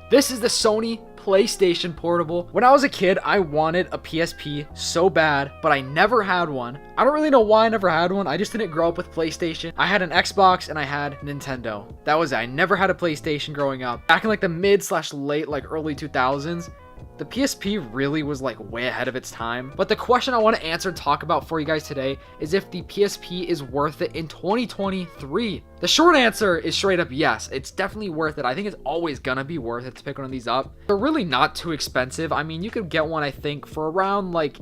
This is the Sony PlayStation Portable. When I was a kid, I wanted a PSP so bad, but I never had one. I don't really know why I never had one. I just didn't grow up with PlayStation. I had an Xbox and I had Nintendo. That was it. I never had a PlayStation growing up. Back in like the mid/late early 2000s, the PSP really was like way ahead of its time. But the question I want to answer and talk about for you guys today is if the PSP is worth it in 2023. The short answer is straight up yes. It's definitely worth it. I think it's always gonna be worth it to pick one of these up. They're really not too expensive. I mean, you could get one, I think, for around like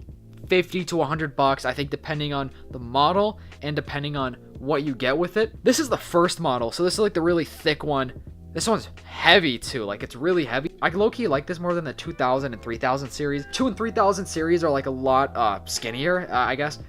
50 to 100 bucks, I think, depending on the model and depending on what you get with it. This is the first model, so this is like the really thick one. This one's heavy too, like it's really heavy. I low-key like this more than the 2000 and 3000 series. 2 and 3000 series are like a lot skinnier, I guess.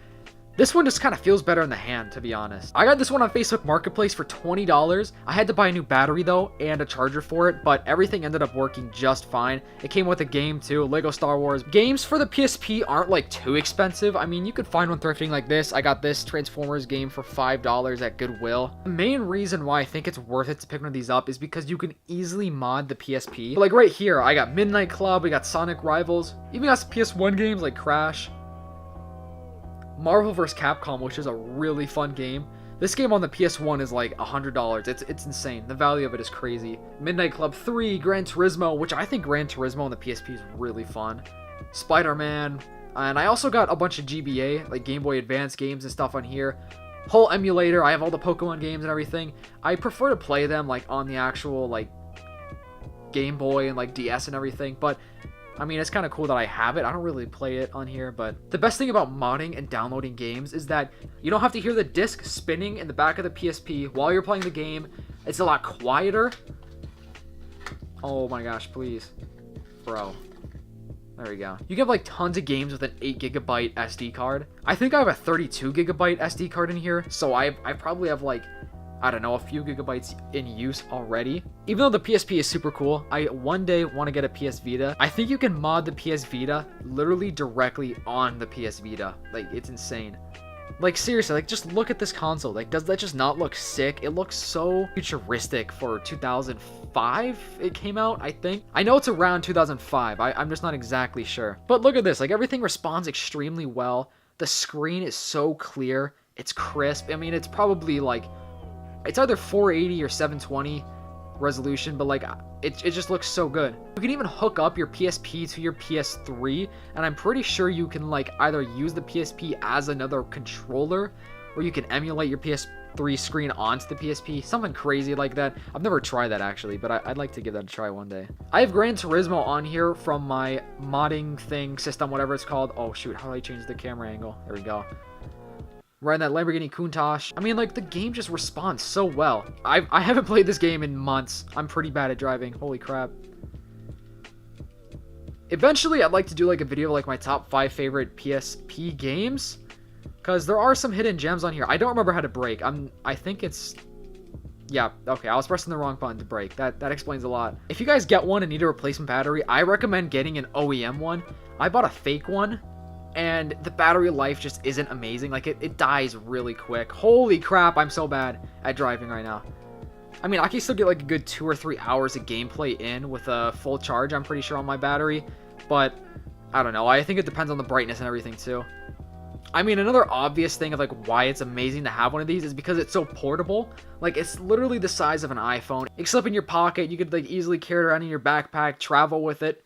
This one just kind of feels better in the hand, to be honest. I got this one on Facebook Marketplace for $20. I had to buy a new battery though and a charger for it, but everything ended up working just fine. It came with a game too, Lego Star Wars. Games for the PSP aren't like too expensive. I mean, you could find one thrifting like this. I got this Transformers game for $5 at Goodwill. The main reason why I think it's worth it to pick one of these up is because you can easily mod the PSP. But like right here, I got Midnight Club, we got Sonic Rivals, even got some PS1 games like Crash, Marvel vs. Capcom, which is a really fun game. This game on the PS1 is like $100. It's insane. The value of it is crazy. Midnight Club 3, Gran Turismo, which I think Gran Turismo on the PSP is really fun. Spider-Man, and I also got a bunch of GBA, like Game Boy Advance games and stuff on here. Whole emulator, I have all the Pokemon games and everything. I prefer to play them like on the actual like Game Boy and like DS and everything, but I mean, it's kind of cool that I have it. I don't really play it on here, but the best thing about modding and downloading games is that you don't have to hear the disc spinning in the back of the PSP while you're playing the game. It's a lot quieter. Oh my gosh, please. Bro. There we go. You get like tons of games with an 8GB SD card. I think I have a 32GB SD card in here, so I probably have like, I don't know, a few gigabytes in use already. Even though the PSP is super cool, I one day want to get a PS Vita. I think you can mod the PS Vita literally directly on the PS Vita. Like, it's insane. Like, seriously, like, just look at this console. Like, does that just not look sick? It looks so futuristic for 2005 it came out, I think. I know it's around 2005. I'm just not exactly sure. But look at this. Like, everything responds extremely well. The screen is so clear. It's crisp. I mean, it's probably like, it's either 480 or 720 resolution, but like it just looks so good. You can even hook up your PSP to your PS3, and I'm pretty sure you can like either use the PSP as another controller, or you can emulate your PS3 screen onto the PSP, something crazy like that. I've never tried that actually, but I'd like to give that a try one day. I have Gran Turismo on here from my modding thing system, whatever it's called. Oh shoot, how do I change the camera angle? There we go. Riding that Lamborghini Countach. I mean, like, the game just responds so well. I haven't played this game in months. I'm pretty bad at driving. Holy crap. Eventually, I'd like to do, like, a video of, like, my top 5 favorite PSP games. Because there are some hidden gems on here. I don't remember how to brake. I think it's... Yeah, okay, I was pressing the wrong button to brake. That explains a lot. If you guys get one and need a replacement battery, I recommend getting an OEM one. I bought a fake one, and the battery life just isn't amazing. Like, it dies really quick. Holy crap, I'm so bad at driving right now. I mean, I can still get like a good 2 or 3 hours of gameplay in with a full charge, I'm pretty sure, on my battery. But, I don't know. I think it depends on the brightness and everything, too. I mean, another obvious thing of like why it's amazing to have one of these is because it's so portable. Like, it's literally the size of an iPhone. You can slip in your pocket. You could like easily carry it around in your backpack, travel with it.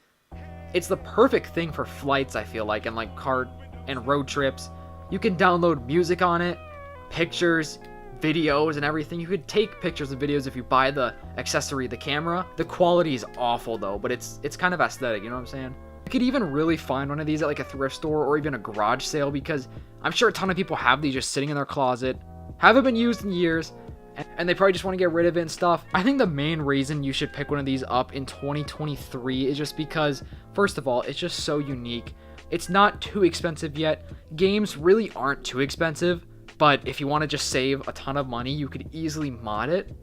It's the perfect thing for flights, I feel like, and like car and road trips. You can download music on it, pictures, videos, and everything. You could take pictures and videos if you buy the accessory, the camera. The quality is awful though, but it's kind of aesthetic, you know what I'm saying? You could even really find one of these at like a thrift store or even a garage sale, because I'm sure a ton of people have these just sitting in their closet, haven't been used in years, and they probably just want to get rid of it and stuff. I think the main reason you should pick one of these up in 2023 is just because, first of all, it's just so unique. It's not too expensive yet. Games really aren't too expensive, but if you want to just save a ton of money, you could easily mod it.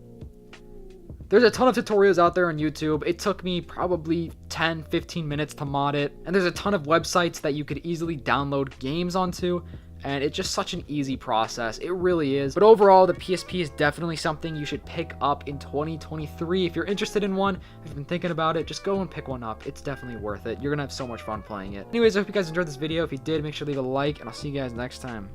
There's a ton of tutorials out there on YouTube. It took me probably 10-15 minutes to mod it, and there's a ton of websites that you could easily download games onto. and it's just such an easy process. It really is. But overall, the PSP is definitely something you should pick up in 2023. If you're interested in one, if you've been thinking about it, just go and pick one up. It's definitely worth it. You're gonna have so much fun playing it. Anyways, I hope you guys enjoyed this video. If you did, make sure to leave a like, and I'll see you guys next time.